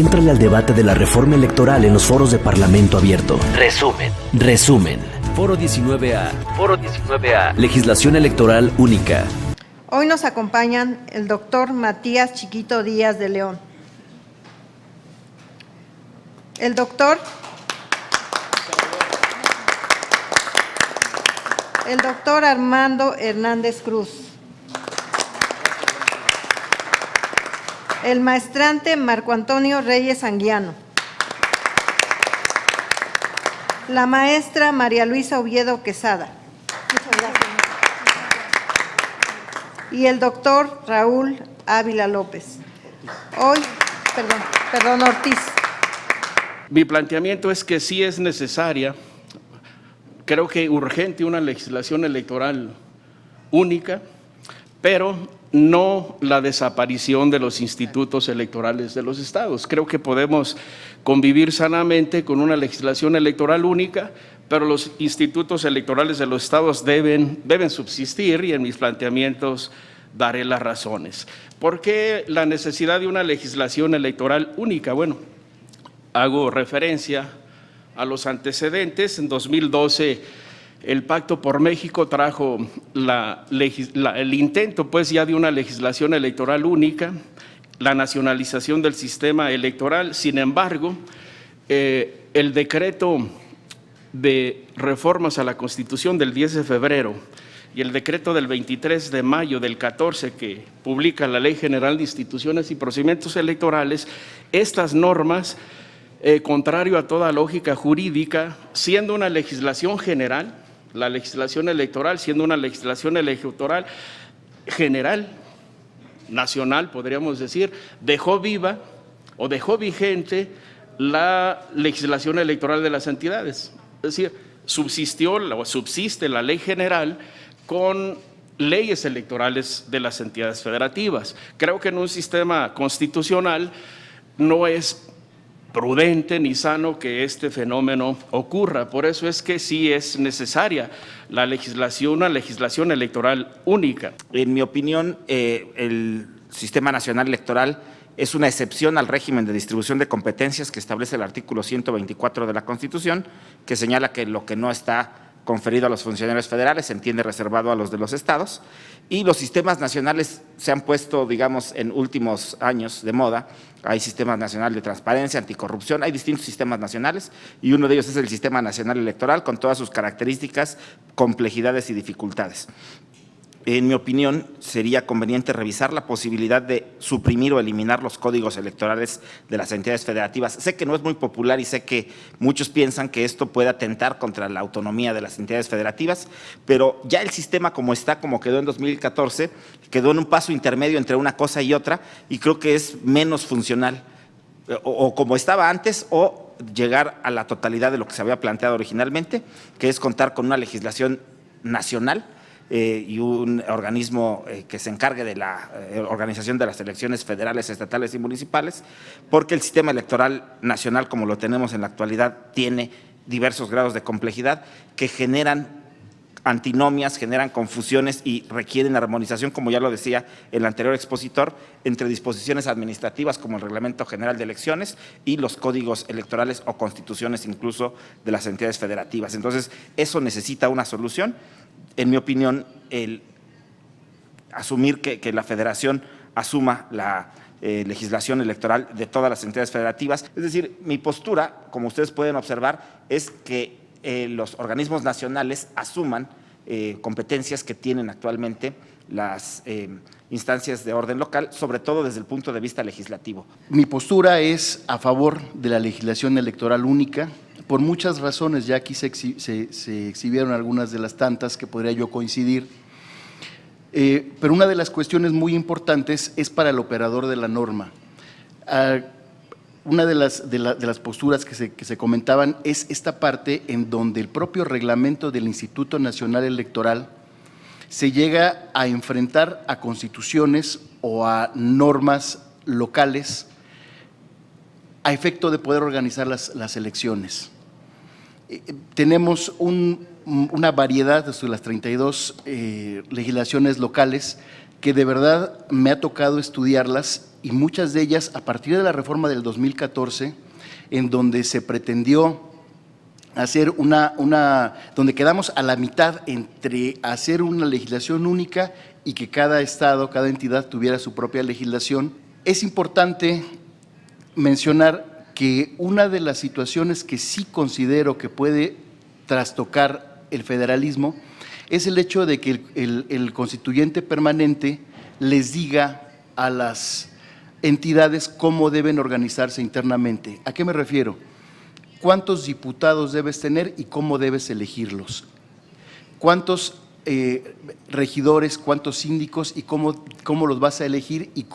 Éntrale al debate de la reforma electoral en los foros de Parlamento Abierto. Resumen. Foro 19A. Legislación electoral única. Hoy nos acompañan el doctor Matías Chiquito Díaz de León, el doctor Armando Hernández Cruz, el maestrante Marco Antonio Reyes Anguiano, la maestra María Luisa Oviedo Quesada. Muchas gracias. Y el doctor Raúl Ávila López. Ortiz. Mi planteamiento es que sí es necesaria, creo que urgente, una legislación electoral única, pero no la desaparición de los institutos electorales de los estados. Creo que podemos convivir sanamente con una legislación electoral única, pero los institutos electorales de los estados deben subsistir, y en mis planteamientos daré las razones. ¿Por qué la necesidad de una legislación electoral única? Bueno, hago referencia a los antecedentes. En 2012, el Pacto por México trajo el intento pues ya de una legislación electoral única, la nacionalización del sistema electoral. Sin embargo, el decreto de reformas a la Constitución del 10 de febrero y el decreto del 23 de mayo del 14 que publica la Ley General de Instituciones y Procedimientos Electorales, estas normas, contrario a toda lógica jurídica, siendo una legislación general, la legislación electoral siendo una legislación electoral general, nacional podríamos decir, dejó viva o dejó vigente la legislación electoral de las entidades. Es decir, subsiste la ley general con leyes electorales de las entidades federativas. Creo que en un sistema constitucional no es prudente ni sano que este fenómeno ocurra. Por eso es que sí es necesaria una legislación electoral única. En mi opinión, el Sistema Nacional Electoral es una excepción al régimen de distribución de competencias que establece el artículo 124 de la Constitución, que señala que lo que no está conferido a los funcionarios federales se entiende reservado a los de los estados, y los sistemas nacionales se han puesto, digamos, en últimos años de moda. Hay sistemas nacional de transparencia, anticorrupción, hay distintos sistemas nacionales, y uno de ellos es el Sistema Nacional Electoral, con todas sus características, complejidades y dificultades. En mi opinión, sería conveniente revisar la posibilidad de suprimir o eliminar los códigos electorales de las entidades federativas. Sé que no es muy popular y sé que muchos piensan que esto puede atentar contra la autonomía de las entidades federativas, pero ya el sistema como está, como quedó en 2014, quedó en un paso intermedio entre una cosa y otra, y creo que es menos funcional, o como estaba antes, o llegar a la totalidad de lo que se había planteado originalmente, que es contar con una legislación nacional y un organismo que se encargue de la organización de las elecciones federales, estatales y municipales, porque el sistema electoral nacional, como lo tenemos en la actualidad, tiene diversos grados de complejidad que generan antinomias, generan confusiones y requieren armonización, como ya lo decía el anterior expositor, entre disposiciones administrativas como el Reglamento General de Elecciones y los códigos electorales o constituciones incluso de las entidades federativas. Entonces, eso necesita una solución. En mi opinión, el asumir que la federación asuma la legislación electoral de todas las entidades federativas. Es decir, mi postura, como ustedes pueden observar, es que los organismos nacionales asuman competencias que tienen actualmente las instancias de orden local, sobre todo desde el punto de vista legislativo. Mi postura es a favor de la legislación electoral única, por muchas razones. Ya aquí se exhibieron algunas de las tantas que podría yo coincidir, pero una de las cuestiones muy importantes es para el operador de la norma. Una de las posturas que se comentaban es esta parte en donde el propio reglamento del Instituto Nacional Electoral se llega a enfrentar a constituciones o a normas locales a efecto de poder organizar las elecciones. Tenemos una variedad de las 32 legislaciones locales que de verdad me ha tocado estudiarlas y muchas de ellas a partir de la reforma del 2014, en donde se pretendió hacer donde quedamos a la mitad entre hacer una legislación única y que cada estado, cada entidad tuviera su propia legislación. Es importante mencionar que una de las situaciones que sí considero que puede trastocar el federalismo es el hecho de que el constituyente permanente les diga a las entidades cómo deben organizarse internamente. ¿A qué me refiero? ¿Cuántos diputados debes tener y cómo debes elegirlos? ¿Cuántos regidores, cuántos síndicos y cómo los vas a elegir y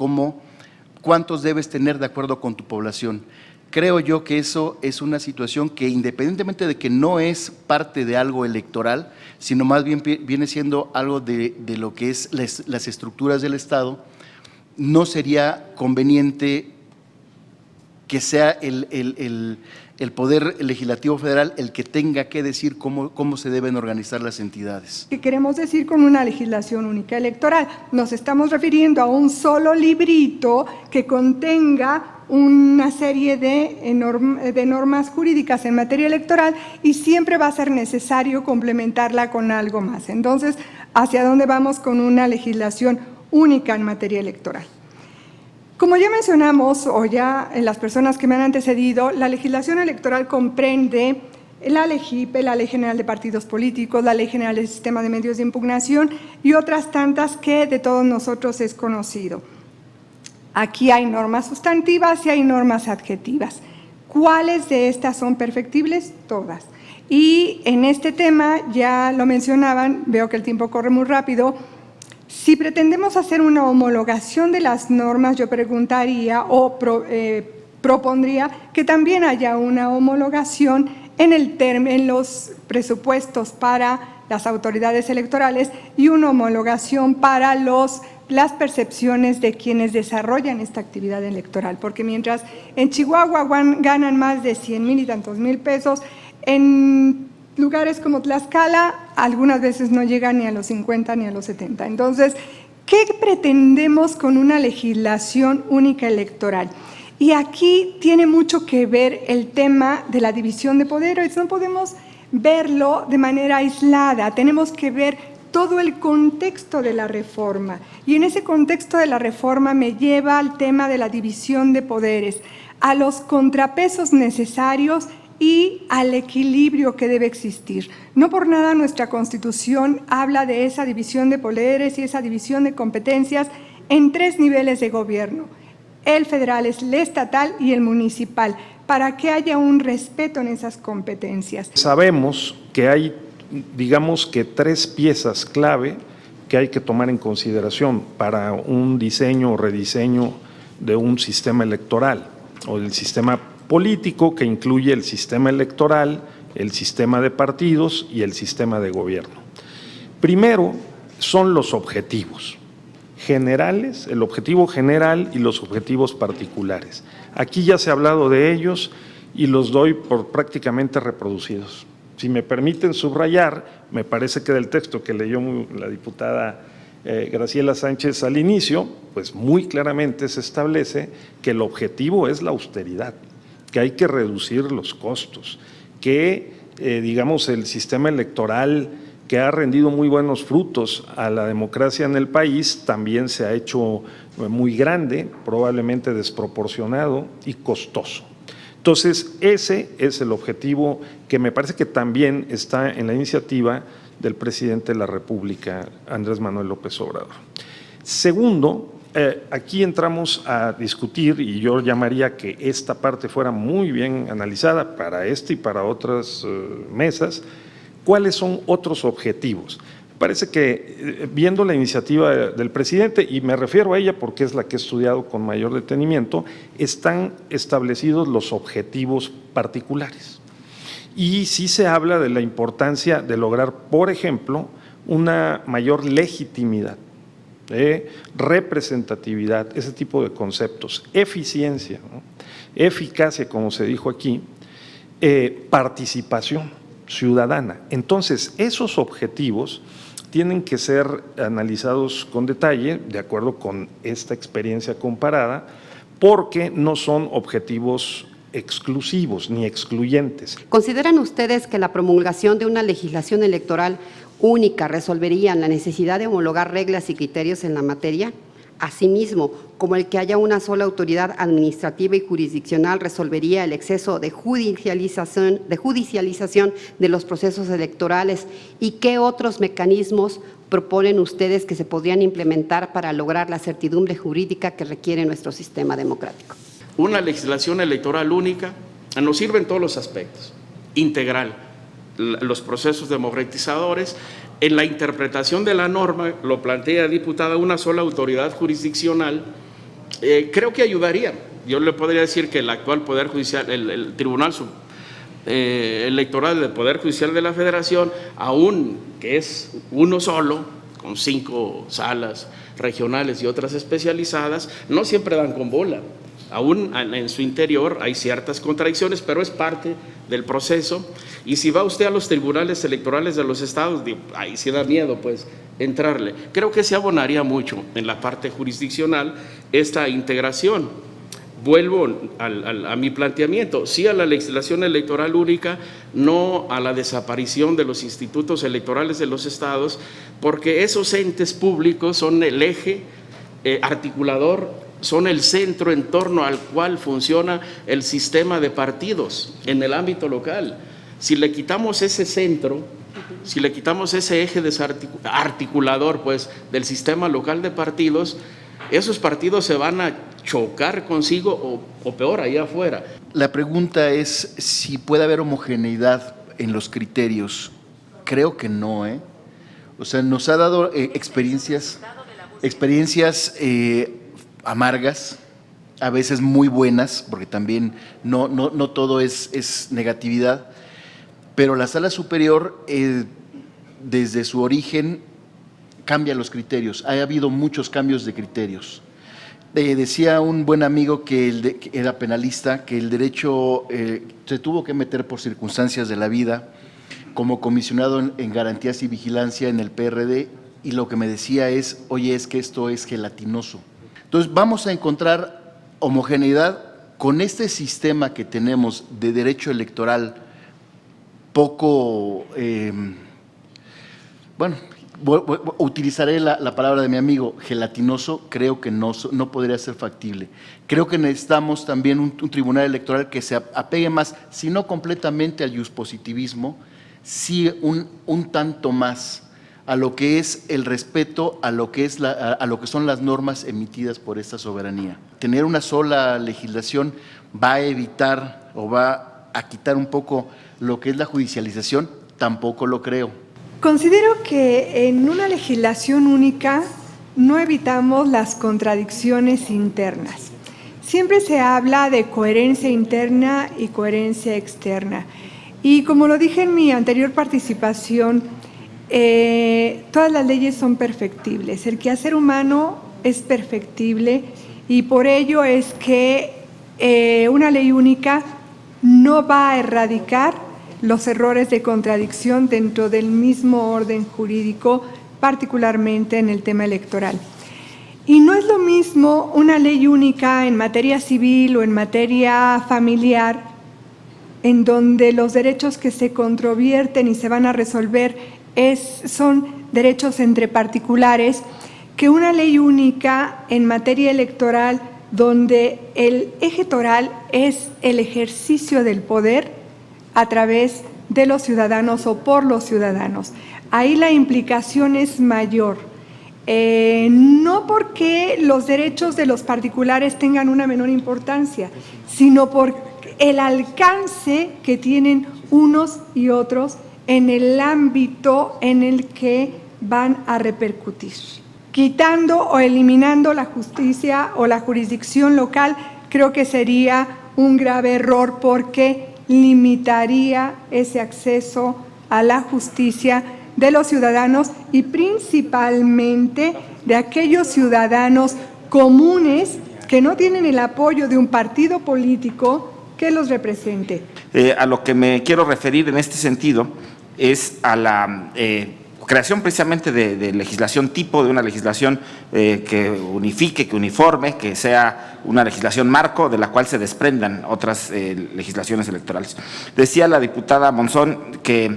cuántos debes tener de acuerdo con tu población? Creo yo que eso es una situación que, independientemente de que no es parte de algo electoral, sino más bien viene siendo algo de lo que es las estructuras del Estado, no sería conveniente que sea el Poder Legislativo Federal el que tenga que decir cómo se deben organizar las entidades. ¿Qué queremos decir con una legislación única electoral? Nos estamos refiriendo a un solo librito que contenga una serie de normas jurídicas en materia electoral y siempre va a ser necesario complementarla con algo más. Entonces, ¿hacia dónde vamos con una legislación única en materia electoral? Como ya mencionamos, o ya las personas que me han antecedido, la legislación electoral comprende la LEGIP, la Ley General de Partidos Políticos, la Ley General del Sistema de Medios de Impugnación y otras tantas que de todos nosotros es conocido. Aquí hay normas sustantivas y hay normas adjetivas. ¿Cuáles de estas son perfectibles? Todas. Y en este tema, ya lo mencionaban, veo que el tiempo corre muy rápido. Si pretendemos hacer una homologación de las normas, yo preguntaría o propondría que también haya una homologación en los presupuestos para las autoridades electorales y una homologación para las percepciones de quienes desarrollan esta actividad electoral, porque mientras en Chihuahua ganan más de 100,000 y tantos mil pesos, en lugares como Tlaxcala algunas veces no llegan ni a los 50 ni a los 70. Entonces, ¿qué pretendemos con una legislación única electoral? Y aquí tiene mucho que ver el tema de la división de poderes. No podemos verlo de manera aislada, tenemos que ver todo el contexto de la reforma. Y en ese contexto de la reforma me lleva al tema de la división de poderes, a los contrapesos necesarios y al equilibrio que debe existir. No por nada nuestra Constitución habla de esa división de poderes y esa división de competencias en 3 niveles de gobierno. El federal, el estatal y el municipal, para que haya un respeto en esas competencias. Sabemos que hay, digamos que 3 piezas clave que hay que tomar en consideración para un diseño o rediseño de un sistema electoral o del sistema político, que incluye el sistema electoral, el sistema de partidos y el sistema de gobierno. Primero son los objetivos generales, el objetivo general y los objetivos particulares. Aquí ya se ha hablado de ellos y los doy por prácticamente reproducidos. Si me permiten subrayar, me parece que del texto que leyó la diputada Graciela Sánchez al inicio, pues muy claramente se establece que el objetivo es la austeridad, que hay que reducir los costos, que digamos el sistema electoral que ha rendido muy buenos frutos a la democracia en el país también se ha hecho muy grande, probablemente desproporcionado y costoso. Entonces, ese es el objetivo que me parece que también está en la iniciativa del presidente de la República, Andrés Manuel López Obrador. Segundo, aquí entramos a discutir, y yo llamaría que esta parte fuera muy bien analizada para y para otras mesas, cuáles son otros objetivos. Parece que viendo la iniciativa del presidente, y me refiero a ella porque es la que he estudiado con mayor detenimiento, están establecidos los objetivos particulares. Y sí se habla de la importancia de lograr, por ejemplo, una mayor legitimidad, representatividad, ese tipo de conceptos, eficiencia, ¿no? Eficacia, como se dijo aquí, participación ciudadana. Entonces, esos objetivos tienen que ser analizados con detalle, de acuerdo con esta experiencia comparada, porque no son objetivos exclusivos ni excluyentes. ¿Consideran ustedes que la promulgación de una legislación electoral única resolvería la necesidad de homologar reglas y criterios en la materia? Asimismo, como el que haya una sola autoridad administrativa y jurisdiccional resolvería el exceso de judicialización de los procesos electorales, ¿y qué otros mecanismos proponen ustedes que se podrían implementar para lograr la certidumbre jurídica que requiere nuestro sistema democrático? Una legislación electoral única nos sirve en todos los aspectos, integral, los procesos democratizadores. En la interpretación de la norma, lo plantea diputada, una sola autoridad jurisdiccional, creo que ayudaría. Yo le podría decir que el actual Poder Judicial, el Tribunal Electoral del Poder Judicial de la Federación, aún que es uno solo, con 5 salas regionales y otras especializadas, no siempre dan con bola. Aún en su interior hay ciertas contradicciones, pero es parte del proceso. Y si va usted a los tribunales electorales de los estados, ahí sí da miedo pues entrarle. Creo que se abonaría mucho en la parte jurisdiccional esta integración. Vuelvo a mi planteamiento, sí a la legislación electoral única, no a la desaparición de los institutos electorales de los estados, porque esos entes públicos son el eje articulador, son el centro en torno al cual funciona el sistema de partidos en el ámbito local. Si le quitamos ese centro, si le quitamos ese eje articulador pues, del sistema local de partidos, esos partidos se van a chocar consigo o peor, allá afuera. La pregunta es si puede haber homogeneidad en los criterios. Creo que no, ¿eh? O sea, nos ha dado experiencias amargas, a veces muy buenas, porque también no todo es negatividad, pero la Sala Superior, desde su origen, cambia los criterios. Ha habido muchos cambios de criterios. Decía un buen amigo que era penalista, que el derecho se tuvo que meter por circunstancias de la vida, como comisionado en garantías y vigilancia en el PRD, y lo que me decía es, oye, es que esto es gelatinoso. Entonces, vamos a encontrar homogeneidad con este sistema que tenemos de derecho electoral poco, utilizaré la palabra de mi amigo, gelatinoso. Creo que no podría ser factible. Creo que necesitamos también un tribunal electoral que se apegue más, si no completamente al positivismo, sí un tanto más a lo que es el respeto a lo que son las normas emitidas por esta soberanía. Tener una sola legislación va a evitar o va a quitar un poco lo que es la judicialización, tampoco lo creo. Considero que en una legislación única no evitamos las contradicciones internas. Siempre se habla de coherencia interna y coherencia externa. Y como lo dije en mi anterior participación, todas las leyes son perfectibles. El quehacer humano es perfectible y por ello es que una ley única no va a erradicar los errores de contradicción dentro del mismo orden jurídico, particularmente en el tema electoral. Y no es lo mismo una ley única en materia civil o en materia familiar, en donde los derechos que se controvierten y se van a resolver son derechos entre particulares, que una ley única en materia electoral, donde el eje toral es el ejercicio del poder a través de los ciudadanos o por los ciudadanos. Ahí la implicación es mayor. No porque los derechos de los particulares tengan una menor importancia, sino por el alcance que tienen unos y otros en el ámbito en el que van a repercutir. Quitando o eliminando la justicia o la jurisdicción local, creo que sería un grave error porque limitaría ese acceso a la justicia de los ciudadanos y principalmente de aquellos ciudadanos comunes que no tienen el apoyo de un partido político que los represente. A lo que me quiero referir en este sentido es a la creación precisamente de legislación tipo, de una legislación que unifique, que uniforme, que sea una legislación marco de la cual se desprendan otras legislaciones electorales. Decía la diputada Monzón que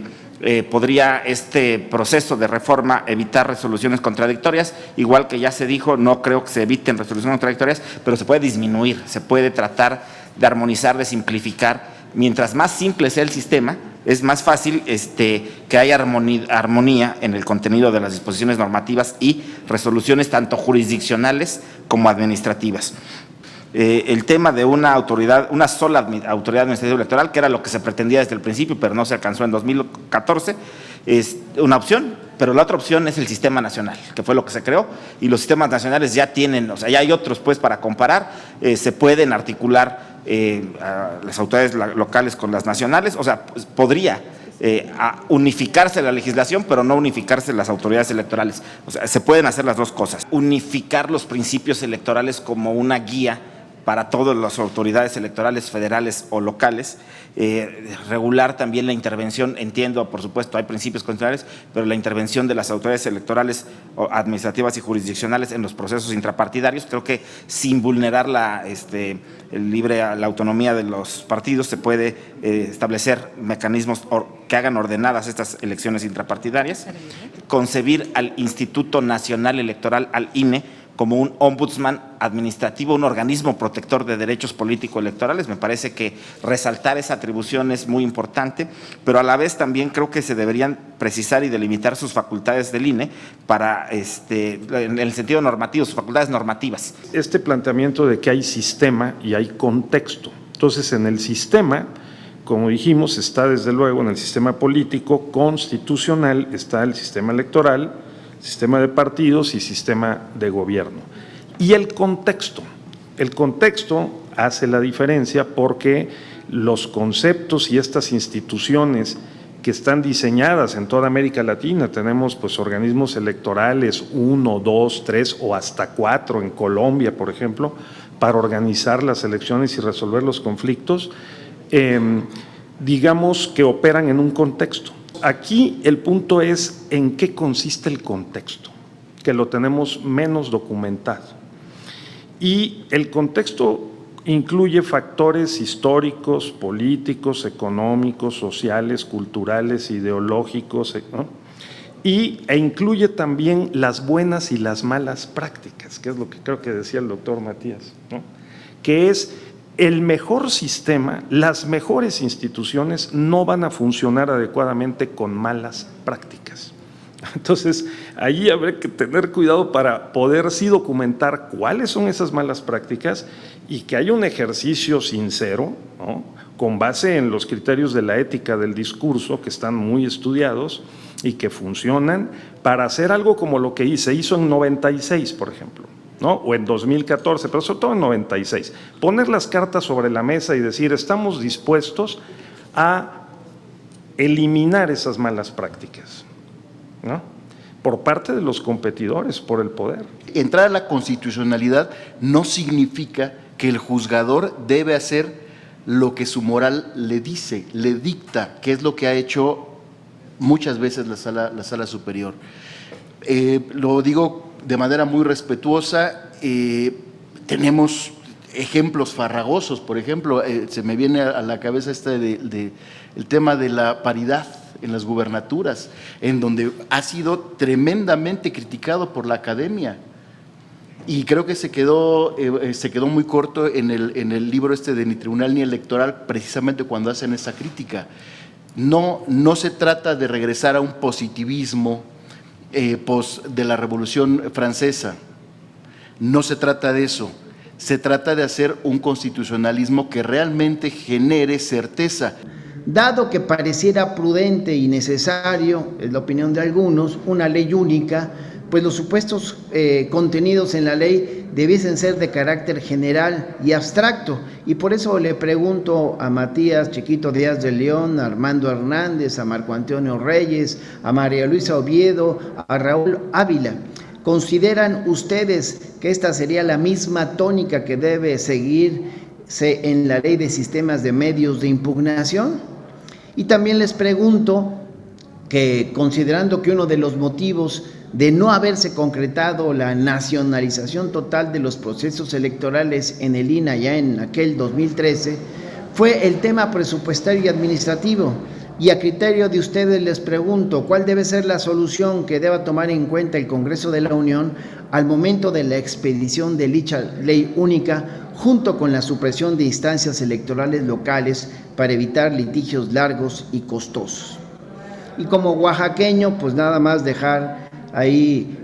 podría este proceso de reforma evitar resoluciones contradictorias, igual que ya se dijo, no creo que se eviten resoluciones contradictorias, pero se puede disminuir, se puede tratar de armonizar, de simplificar. Mientras más simple sea el sistema, es más fácil que haya armonía en el contenido de las disposiciones normativas y resoluciones tanto jurisdiccionales como administrativas. El tema de una sola autoridad administrativa electoral, que era lo que se pretendía desde el principio, pero no se alcanzó en 2014, es una opción, pero la otra opción es el sistema nacional, que fue lo que se creó, y los sistemas nacionales ya tienen, o sea, ya hay otros pues para comparar, se pueden articular las autoridades locales con las nacionales, o sea, pues, podría unificarse la legislación, pero no unificarse las autoridades electorales. O sea, se pueden hacer las dos cosas. Unificar los principios electorales como una guía para todas las autoridades electorales federales o locales, regular también la intervención, entiendo, por supuesto, hay principios constitucionales, pero la intervención de las autoridades electorales, administrativas y jurisdiccionales en los procesos intrapartidarios, creo que sin vulnerar la autonomía de los partidos se puede establecer mecanismos que hagan ordenadas estas elecciones intrapartidarias, concebir al Instituto Nacional Electoral, al INE, como un ombudsman administrativo, un organismo protector de derechos político-electorales. Me parece que resaltar esa atribución es muy importante, pero a la vez también creo que se deberían precisar y delimitar sus facultades del INE para, en el sentido normativo, sus facultades normativas. Este planteamiento de que hay sistema y hay contexto. Entonces, en el sistema, como dijimos, está desde luego en el sistema político constitucional, está el sistema electoral, sistema de partidos y sistema de gobierno. Y el contexto hace la diferencia porque los conceptos y estas instituciones que están diseñadas en toda América Latina, tenemos pues organismos electorales 1, 2, 3 o hasta 4 en Colombia, por ejemplo, para organizar las elecciones y resolver los conflictos, digamos que operan en un contexto. Aquí el punto es en qué consiste el contexto, que lo tenemos menos documentado. Y el contexto incluye factores históricos, políticos, económicos, sociales, culturales, ideológicos, ¿no? E incluye también las buenas y las malas prácticas, que es lo que creo que decía el doctor Matías, ¿no? Que es el mejor sistema, las mejores instituciones no van a funcionar adecuadamente con malas prácticas. Entonces, ahí habrá que tener cuidado para poder sí documentar cuáles son esas malas prácticas y que haya un ejercicio sincero, ¿no? Con base en los criterios de la ética del discurso, que están muy estudiados y que funcionan, para hacer algo como lo que se hizo en 96, por ejemplo, ¿no? O en 2014, pero sobre todo en 96, poner las cartas sobre la mesa y decir, estamos dispuestos a eliminar esas malas prácticas, ¿no? Por parte de los competidores por el poder. Entrar a la constitucionalidad no significa que el juzgador debe hacer lo que su moral le dice, le dicta, que es lo que ha hecho muchas veces la sala superior. Lo digo de manera muy respetuosa, tenemos ejemplos farragosos, por ejemplo, se me viene a la cabeza el tema de la paridad en las gubernaturas, en donde ha sido tremendamente criticado por la academia, y creo que se quedó muy corto en el libro de Ni Tribunal ni Electoral, precisamente cuando hacen esa crítica. No se trata de regresar a un positivismo de la Revolución Francesa. No se trata de eso. Se trata de hacer un constitucionalismo que realmente genere certeza. Dado que pareciera prudente y necesario, es la opinión de algunos, una ley única, pues los supuestos contenidos en la ley debiesen ser de carácter general y abstracto. Y por eso le pregunto a Matías Chiquito Díaz de León, a Armando Hernández, a Marco Antonio Reyes, a María Luisa Oviedo, a Raúl Ávila. ¿Consideran ustedes que esta sería la misma tónica que debe seguirse en la ley de sistemas de medios de impugnación? Y también les pregunto, que considerando que uno de los motivos de no haberse concretado la nacionalización total de los procesos electorales en el INE ya en aquel 2013 fue el tema presupuestario y administrativo. Y a criterio de ustedes les pregunto, ¿cuál debe ser la solución que deba tomar en cuenta el Congreso de la Unión al momento de la expedición de dicha ley única, junto con la supresión de instancias electorales locales para evitar litigios largos y costosos? Y como oaxaqueño, pues nada más dejar ahí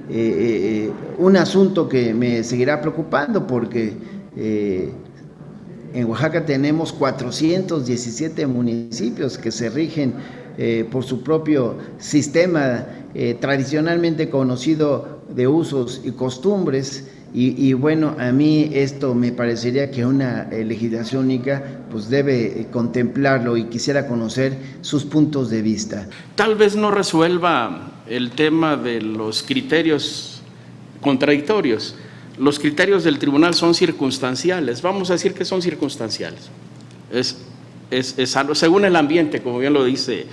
un asunto que me seguirá preocupando, porque en Oaxaca tenemos 417 municipios que se rigen por su propio sistema tradicionalmente conocido de usos y costumbres. Y bueno, a mí esto me parecería que una legislación única pues debe contemplarlo, y quisiera conocer sus puntos de vista. Tal vez no resuelva el tema de los criterios contradictorios. Los criterios del tribunal son circunstanciales, vamos a decir que son circunstanciales. Es algo, según el ambiente, como bien lo dice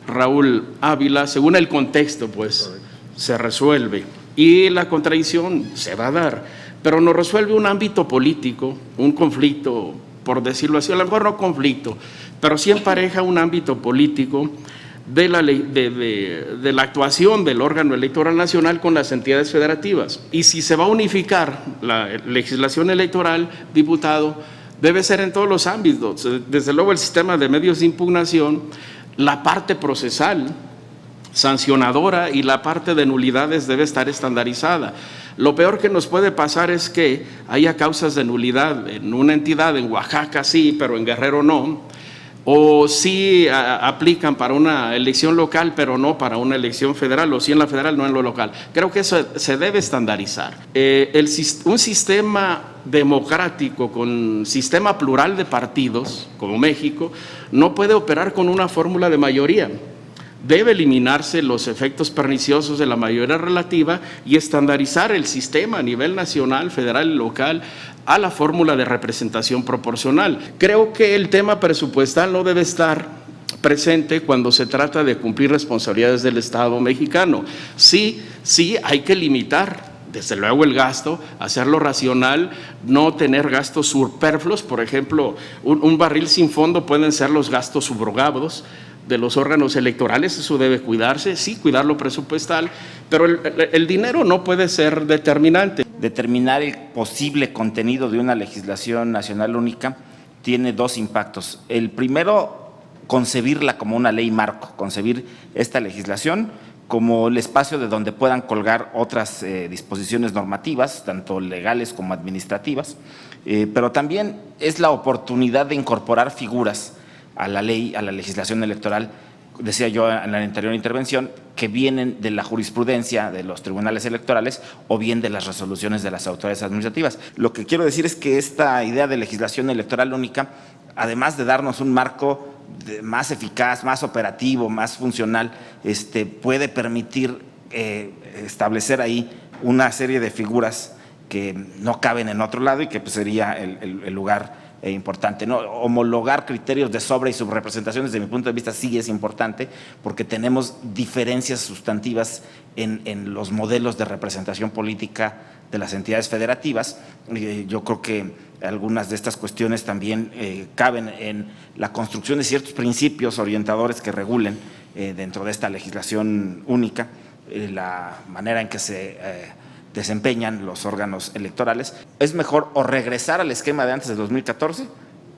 Raúl Ávila, según el contexto, pues se resuelve. Y la contradicción se va a dar, pero no resuelve un ámbito político, un conflicto, por decirlo así, a lo mejor no conflicto, pero sí empareja un ámbito político de la actuación del órgano electoral nacional con las entidades federativas. Y si se va a unificar la legislación electoral, diputado, debe ser en todos los ámbitos. Desde luego el sistema de medios de impugnación, la parte procesal, sancionadora, y la parte de nulidades debe estar estandarizada. Lo peor que nos puede pasar es que haya causas de nulidad en una entidad, en Oaxaca sí, pero en Guerrero no, o sí aplican para una elección local, pero no para una elección federal, o sí en la federal, no en lo local. Creo que eso se debe estandarizar. Un sistema democrático con sistema plural de partidos, como México, no puede operar con una fórmula de mayoría. Debe eliminarse los efectos perniciosos de la mayoría relativa y estandarizar el sistema a nivel nacional, federal y local a la fórmula de representación proporcional. Creo que el tema presupuestal no debe estar presente cuando se trata de cumplir responsabilidades del Estado mexicano. Sí, hay que limitar, desde luego, el gasto, hacerlo racional, no tener gastos superfluos. Por ejemplo, un barril sin fondo pueden ser los gastos subrogados de los órganos electorales, eso debe cuidarse, sí, cuidar lo presupuestal, pero el dinero no puede ser determinante. Determinar el posible contenido de una legislación nacional única tiene dos impactos. El primero, concebirla como una ley marco, concebir esta legislación como el espacio de donde puedan colgar otras disposiciones normativas, tanto legales como administrativas, pero también es la oportunidad de incorporar figuras a la ley, a la legislación electoral, decía yo en la anterior intervención, que vienen de la jurisprudencia de los tribunales electorales o bien de las resoluciones de las autoridades administrativas. Lo que quiero decir es que esta idea de legislación electoral única, además de darnos un marco más eficaz, más operativo, más funcional, puede permitir establecer ahí una serie de figuras que no caben en otro lado y que pues sería el lugar importante, ¿no? Homologar criterios de sobre y subrepresentación, desde mi punto de vista, sí es importante, porque tenemos diferencias sustantivas en los modelos de representación política de las entidades federativas. Yo creo que algunas de estas cuestiones también caben en la construcción de ciertos principios orientadores que regulen dentro de esta legislación única la manera en que se desempeñan los órganos electorales. Es mejor o regresar al esquema de antes de 2014,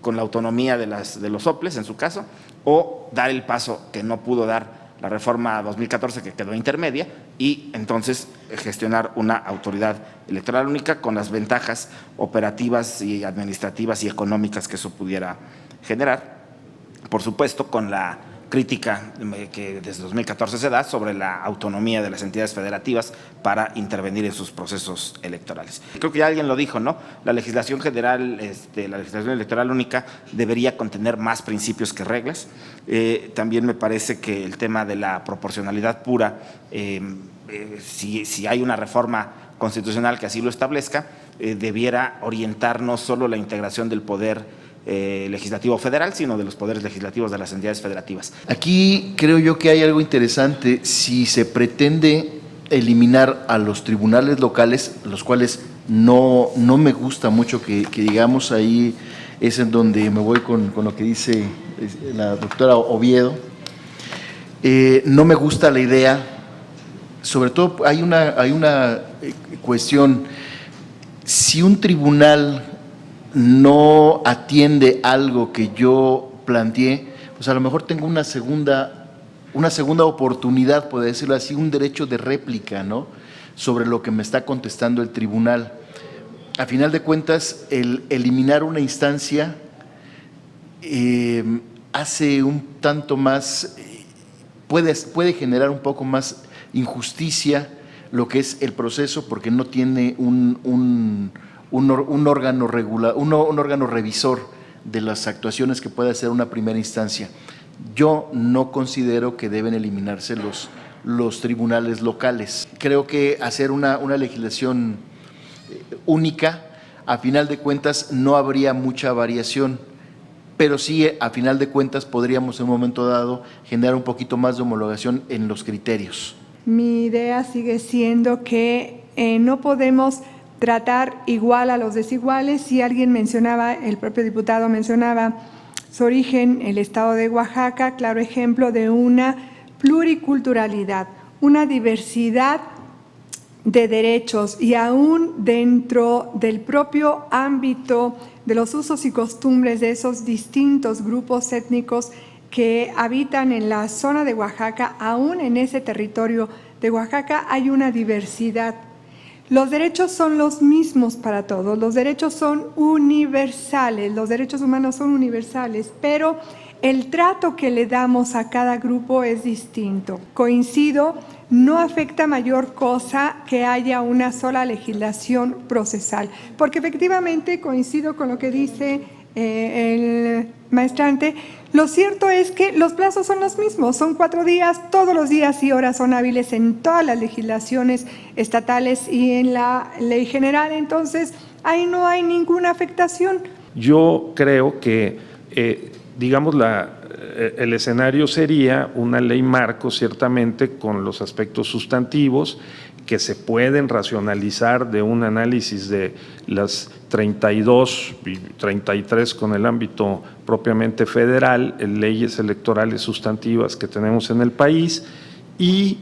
con la autonomía de los OPLES en su caso, o dar el paso que no pudo dar la reforma 2014, que quedó intermedia, y entonces gestionar una autoridad electoral única con las ventajas operativas y administrativas y económicas que eso pudiera generar. Por supuesto, con la crítica que desde 2014 se da sobre la autonomía de las entidades federativas para intervenir en sus procesos electorales. Creo que ya alguien lo dijo, ¿no? La legislación general, la legislación electoral única debería contener más principios que reglas. También me parece que el tema de la proporcionalidad pura, si hay una reforma constitucional que así lo establezca, debiera orientar no solo la integración del poder legislativo federal, sino de los poderes legislativos de las entidades federativas. Aquí creo yo que hay algo interesante. Si se pretende eliminar a los tribunales locales, los cuales no me gusta mucho que digamos, ahí es en donde me voy con lo que dice la doctora Oviedo. No me gusta la idea, sobre todo hay una cuestión, si un tribunal no atiende algo que yo planteé, pues a lo mejor tengo una segunda oportunidad, por decirlo así, un derecho de réplica, ¿no?, sobre lo que me está contestando el tribunal. A final de cuentas, el eliminar una instancia hace un tanto más, puede generar un poco más injusticia lo que es el proceso, porque no tiene un órgano regular, un órgano revisor de las actuaciones que puede hacer una primera instancia. Yo no considero que deben eliminarse los tribunales locales. Creo que hacer una legislación única, a final de cuentas no habría mucha variación, pero sí, a final de cuentas, podríamos en un momento dado generar un poquito más de homologación en los criterios. Mi idea sigue siendo que no podemos tratar igual a los desiguales. Si alguien mencionaba, el propio diputado mencionaba su origen, el estado de Oaxaca, claro ejemplo de una pluriculturalidad, una diversidad de derechos, y aún dentro del propio ámbito de los usos y costumbres de esos distintos grupos étnicos que habitan en la zona de Oaxaca, aún en ese territorio de Oaxaca hay una diversidad. Los derechos son los mismos para todos, los derechos son universales, los derechos humanos son universales, pero el trato que le damos a cada grupo es distinto. Coincido, no afecta mayor cosa que haya una sola legislación procesal, porque efectivamente coincido con lo que dice el maestrante. Lo cierto es que los plazos son los mismos, son 4 días, todos los días y horas son hábiles en todas las legislaciones estatales y en la ley general, entonces ahí no hay ninguna afectación. Yo creo que, digamos, el escenario sería una ley marco, ciertamente, con los aspectos sustantivos que se pueden racionalizar de un análisis de las 32 y 33 con el ámbito propiamente federal, leyes electorales sustantivas que tenemos en el país, y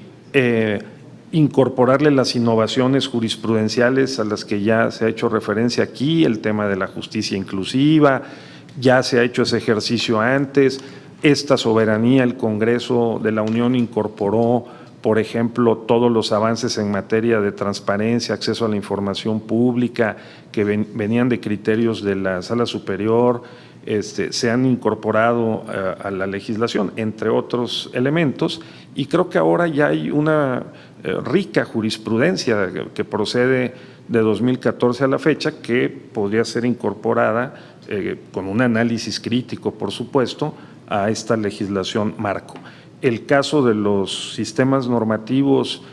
incorporarle las innovaciones jurisprudenciales a las que ya se ha hecho referencia aquí, el tema de la justicia inclusiva, ya se ha hecho ese ejercicio antes. Esta soberanía, el Congreso de la Unión incorporó, por ejemplo, todos los avances en materia de transparencia, acceso a la información pública, que venían de criterios de la Sala Superior, se han incorporado a la legislación, entre otros elementos, y creo que ahora ya hay una rica jurisprudencia que procede de 2014 a la fecha, que podría ser incorporada con un análisis crítico, por supuesto, a esta legislación marco. El caso de los sistemas normativos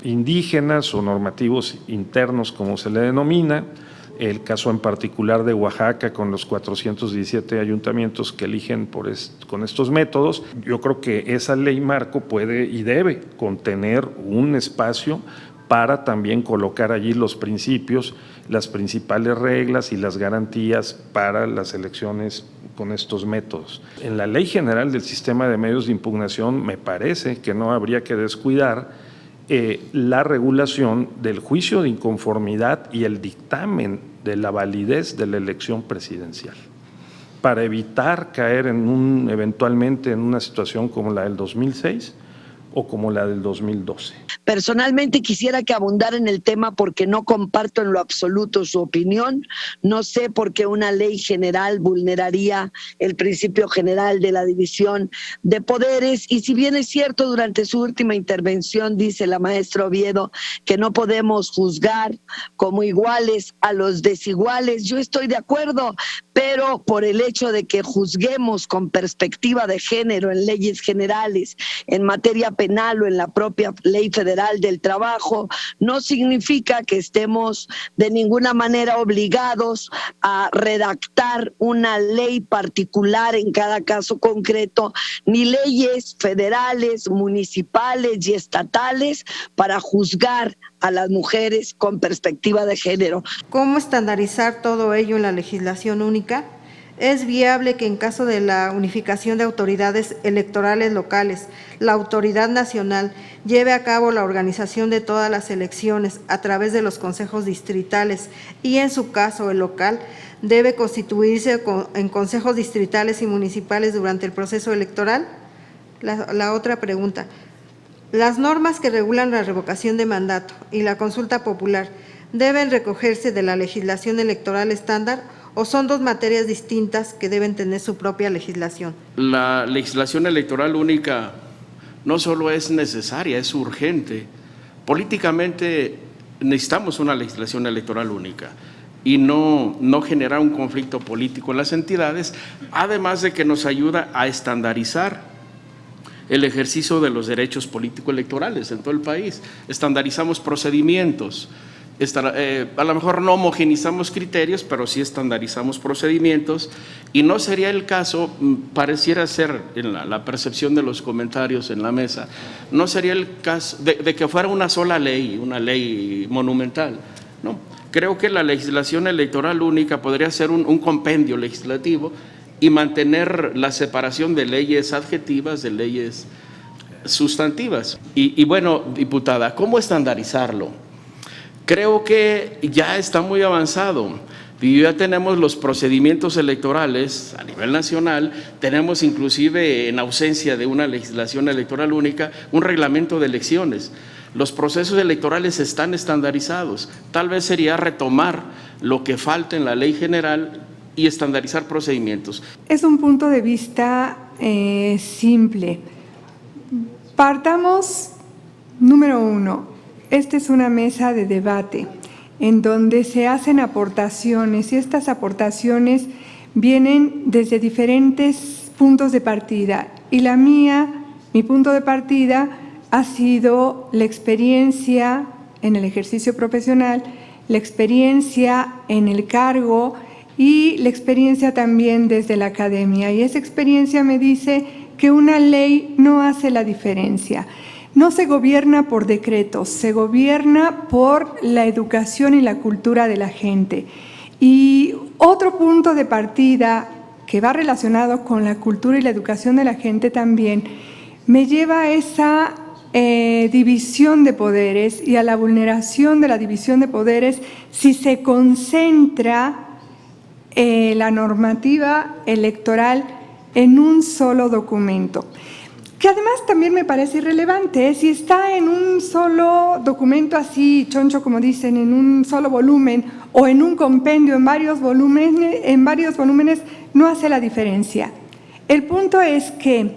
indígenas o normativos internos, como se le denomina, el caso en particular de Oaxaca con los 417 ayuntamientos que eligen con estos métodos, yo creo que esa ley marco puede y debe contener un espacio para también colocar allí los principios, las principales reglas y las garantías para las elecciones con estos métodos. En la Ley General del Sistema de Medios de Impugnación me parece que no habría que descuidar la regulación del juicio de inconformidad y el dictamen de la validez de la elección presidencial, para evitar caer eventualmente en una situación como la del 2006 o como la del 2012. Personalmente quisiera que abundara en el tema porque no comparto en lo absoluto su opinión. No sé por qué una ley general vulneraría el principio general de la división de poderes. Y si bien es cierto, durante su última intervención dice la maestra Oviedo que no podemos juzgar como iguales a los desiguales, yo estoy de acuerdo, pero por el hecho de que juzguemos con perspectiva de género en leyes generales, en materia penal o en la propia Ley Federal del Trabajo, no significa que estemos de ninguna manera obligados a redactar una ley particular en cada caso concreto, ni leyes federales, municipales y estatales para juzgar a las mujeres con perspectiva de género. ¿Cómo estandarizar todo ello en la legislación única? ¿Es viable que en caso de la unificación de autoridades electorales locales, la autoridad nacional lleve a cabo la organización de todas las elecciones a través de los consejos distritales y, en su caso, el local debe constituirse en consejos distritales y municipales durante el proceso electoral? La otra pregunta. Las normas que regulan la revocación de mandato y la consulta popular deben recogerse de la legislación electoral estándar o son dos materias distintas que deben tener su propia legislación. La legislación electoral única no solo es necesaria, es urgente. Políticamente necesitamos una legislación electoral única y no generar un conflicto político en las entidades, además de que nos ayuda a estandarizar el ejercicio de los derechos político-electorales en todo el país. Estandarizamos procedimientos, a lo mejor no homogenizamos criterios, pero sí estandarizamos procedimientos, y no sería el caso, pareciera ser en la percepción de los comentarios en la mesa, no sería el caso de que fuera una sola ley, una ley monumental, ¿no? Creo que la legislación electoral única podría ser un compendio legislativo y mantener la separación de leyes adjetivas de leyes sustantivas. Y bueno, diputada, ¿cómo estandarizarlo? Creo que ya está muy avanzado. Ya tenemos los procedimientos electorales a nivel nacional, tenemos inclusive, en ausencia de una legislación electoral única, un reglamento de elecciones. Los procesos electorales están estandarizados. Tal vez sería retomar lo que falta en la ley general y estandarizar procedimientos. Es un punto de vista simple. Partamos, número uno, esta es una mesa de debate en donde se hacen aportaciones y estas aportaciones vienen desde diferentes puntos de partida. Y mi punto de partida ha sido la experiencia en el ejercicio profesional, la experiencia en el cargo y la experiencia también desde la academia. Y esa experiencia me dice que una ley no hace la diferencia. No se gobierna por decretos, se gobierna por la educación y la cultura de la gente. Y otro punto de partida que va relacionado con la cultura y la educación de la gente también me lleva a esa división de poderes y a la vulneración de la división de poderes si se concentra la normativa electoral en un solo documento. Que además también me parece irrelevante, si está en un solo documento así, choncho como dicen, en un solo volumen o en un compendio en varios volúmenes, no hace la diferencia. El punto es que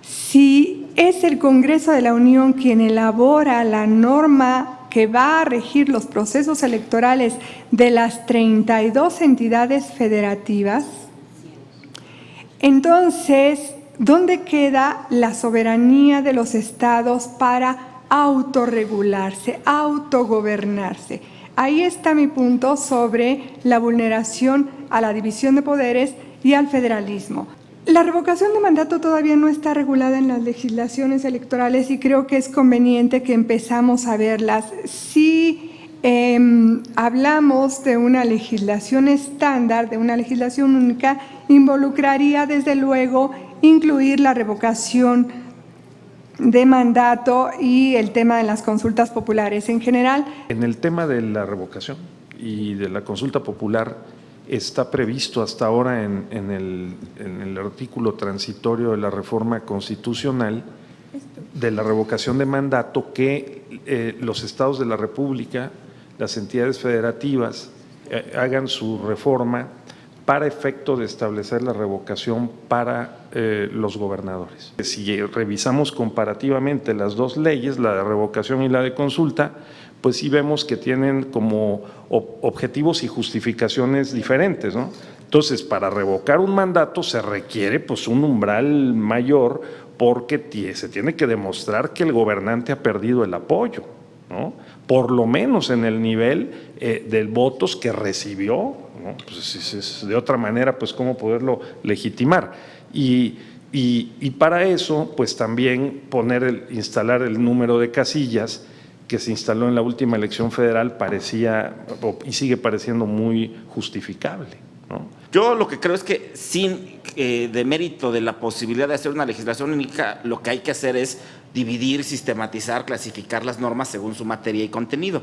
si es el Congreso de la Unión quien elabora la norma que va a regir los procesos electorales de las 32 entidades federativas, entonces, ¿dónde queda la soberanía de los estados para autorregularse, autogobernarse? Ahí está mi punto sobre la vulneración a la división de poderes y al federalismo. La revocación de mandato todavía no está regulada en las legislaciones electorales y creo que es conveniente que empezamos a verlas. Si hablamos de una legislación estándar, de una legislación única, involucraría desde luego incluir la revocación de mandato y el tema de las consultas populares en general. En el tema de la revocación y de la consulta popular está previsto hasta ahora en el artículo transitorio de la reforma constitucional de la revocación de mandato que los estados de la República, las entidades federativas, hagan su reforma para efecto de establecer la revocación para los gobernadores. Si revisamos comparativamente las dos leyes, la de revocación y la de consulta, pues sí vemos que tienen como objetivos y justificaciones diferentes, ¿no? Entonces, para revocar un mandato se requiere pues un umbral mayor, porque se tiene que demostrar que el gobernante ha perdido el apoyo, ¿no? Por lo menos en el nivel de votos que recibió, ¿no? Pues, de otra manera, pues cómo poderlo legitimar. Y para eso, pues también instalar el número de casillas que se instaló en la última elección federal parecía y sigue pareciendo muy justificable, ¿no? Yo lo que creo es que sin demérito de la posibilidad de hacer una legislación única, lo que hay que hacer es dividir, sistematizar, clasificar las normas según su materia y contenido.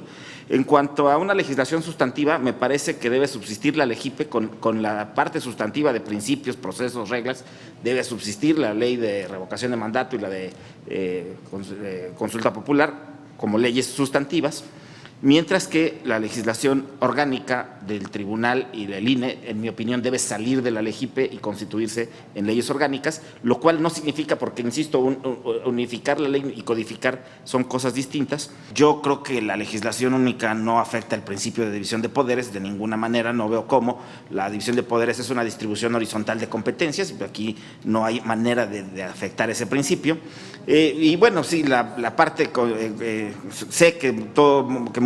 En cuanto a una legislación sustantiva, me parece que debe subsistir la LEGIPE con la parte sustantiva de principios, procesos, reglas, debe subsistir la ley de revocación de mandato y la de consulta popular como leyes sustantivas, mientras que la legislación orgánica del tribunal y del INE, en mi opinión, debe salir de la LEGIPE y constituirse en leyes orgánicas, lo cual no significa, porque insisto, unificar la ley y codificar son cosas distintas. Yo creo que la legislación única no afecta el principio de división de poderes de ninguna manera, no veo cómo. La división de poderes es una distribución horizontal de competencias, aquí no hay manera de afectar ese principio. Y bueno, sí, la parte, sé que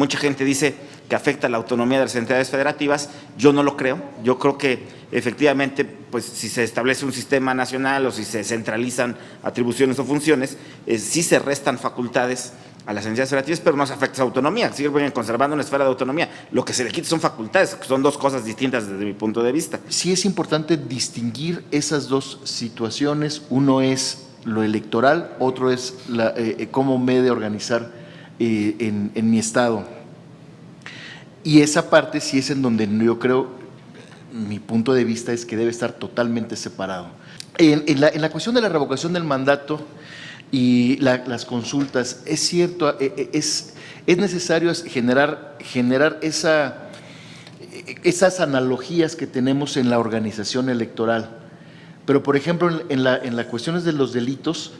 mucha gente dice que afecta la autonomía de las entidades federativas, yo no lo creo. Yo creo que efectivamente, pues si se establece un sistema nacional o si se centralizan atribuciones o funciones, sí se restan facultades a las entidades federativas, pero no se afecta su autonomía, siguen conservando una esfera de autonomía. Lo que se le quita son facultades, que son dos cosas distintas desde mi punto de vista. Sí es importante distinguir esas dos situaciones, uno es lo electoral, otro es cómo me he de organizar en mi estado. Y esa parte sí es en donde yo creo, mi punto de vista es que debe estar totalmente separado. En la cuestión de la revocación del mandato y las consultas, es cierto, es necesario generar esas analogías que tenemos en la organización electoral. Pero, por ejemplo, en las cuestiones de los delitos,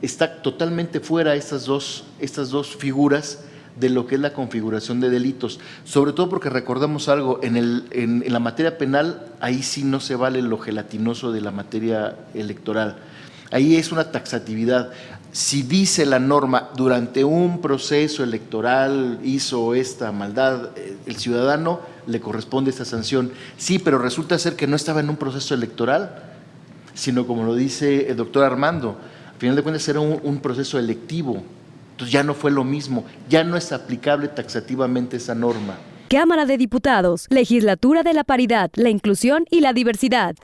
está totalmente fuera estas dos figuras de lo que es la configuración de delitos, sobre todo porque recordamos algo, en la materia penal, ahí sí no se vale lo gelatinoso de la materia electoral, ahí es una taxatividad. Si dice la norma, durante un proceso electoral hizo esta maldad, el ciudadano le corresponde esta sanción. Sí, pero resulta ser que no estaba en un proceso electoral, sino como lo dice el doctor Armando, al final de cuentas era un proceso electivo, entonces ya no fue lo mismo, ya no es aplicable taxativamente esa norma. Cámara de Diputados, Legislatura de la Paridad, la Inclusión y la Diversidad.